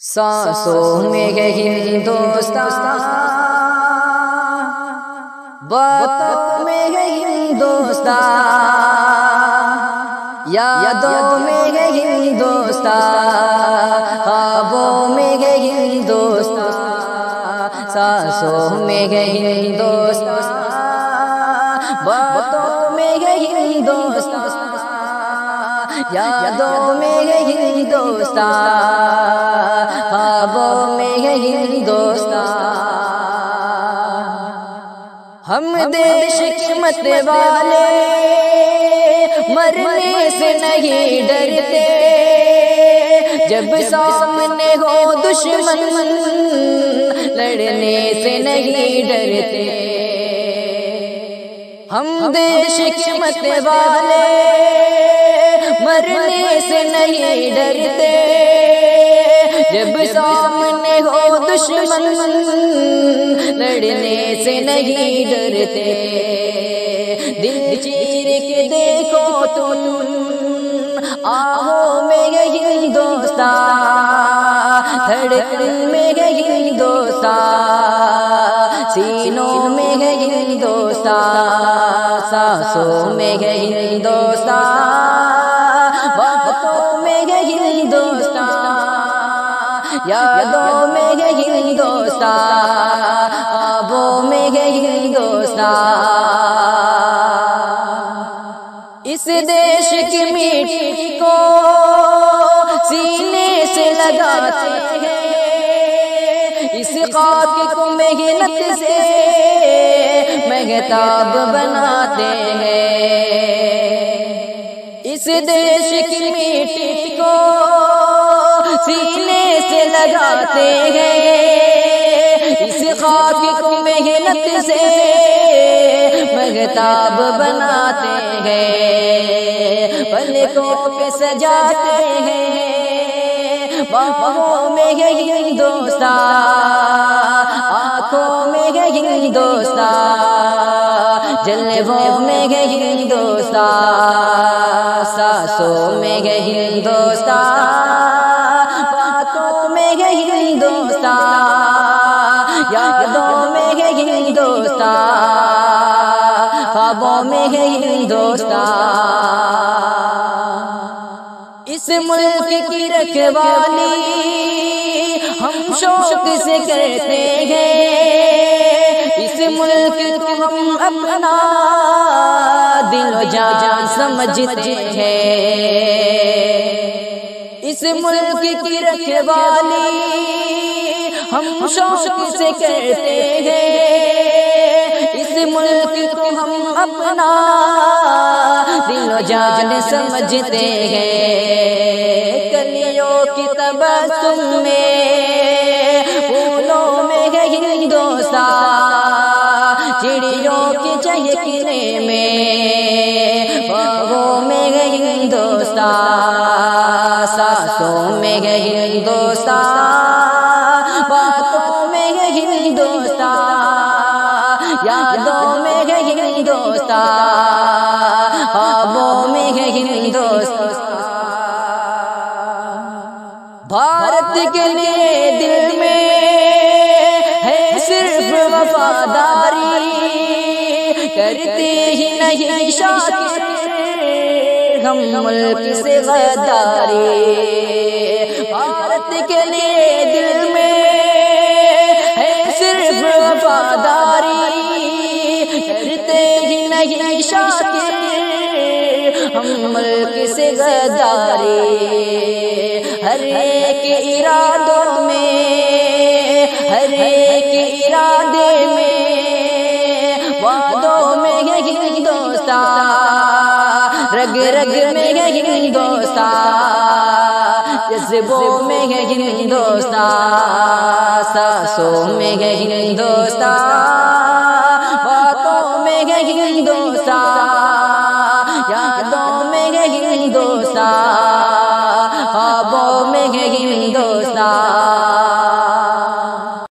سانسوں میں ہے ہندوستان، باتوں میں ہے ہندوستان، یادوں میں ہے ہندوستان، خوابوں میں ہے ہندوستان، سانسوں میں ہے ہندوستان، باتوں میں ہے ہندوستان، یادوں میں ہے ہندوستان، خوابوں میں ہے ہندوستان۔ ہم دیش کی مت والے مرنے سے نہیں ڈرتے، جب سامنے ہو دشمن لڑنے سے نہیں ڈرتے۔ ہم دیش کی مت والے مرنے سے نہیں ڈرتے، جب سامنے ہو دشمن لڑنے سے نہیں ڈرتے۔ دل چیر کے دیکھو تم آہوں میں ہے ہندوستان، دھڑکن میں ہے ہندوستان، سینوں میں ہے ہندوستان، سانسوں میں ہے ہندوستان، باتوں میں ہے ہندوستان، یادوں میں ہے ہندوستان، خوابوں میں ہے ہندوستان۔ اس دیش کی مٹی کو سینے سے لگاتے ہیں، اس خاک کو محنت سے مہتاب بناتے ہیں۔ اس دیش کی مٹی کو سینے سے لگاتے ہیں، اس خاک کو محنت سے مہتاب بناتے ہیں، پلکوں پہ سجاتے ہیں، باہوں میں ہے ہندوستان، آنکھوں میں ہے ہندوستان، جلووں میں ہے ہندوستان، سانسوں میں ہے ہندوستان، باتوں میں ہے ہندوستان، یادوں میں ہے ہندوستان، خوابوں میں ہے ہندوستان۔ اس ملک کی رکھوالی ہم شوق سے کرتے ہیں، اس ملک کو ہم اپنا دل و جان سمجھتے ہیں۔ اس ملک کی رکھوالی ہم شوق سے کرتے ہیں، اس ملک کو ہم اپنا دل و جان سمجھتے ہیں۔ کلیوں کی تبسم میں، پھولوں میں ہے ہندوستان، چڑیوں کی چہکنے میں، باغوں میں ہے ہندوستان، سانسوں میں ہے ہندوستان، باتوں میں ہے ہندوستان، یادوں میں ہے ہندوستان، خوابوں میں ہے ہندوستان۔ بھارت کے لیے دل میں ہے صرف وفاداری، کرتے ہی نہیں شاکر ہم ملک سے غداری۔ بھارت کے لیے دل میں ہے صرف وفاداری، کرتے ہی نہیں شاکر ہم ملک سے غداری۔ ہر ایک ارادوں میں، ہر ایک ارادے میں، وعدوں میں ہے ہندوستان، رگ رگ میں ہے ہندوستان، جذبوں میں ہے ہندوستان، سانسوں میں ہے ہندوستان،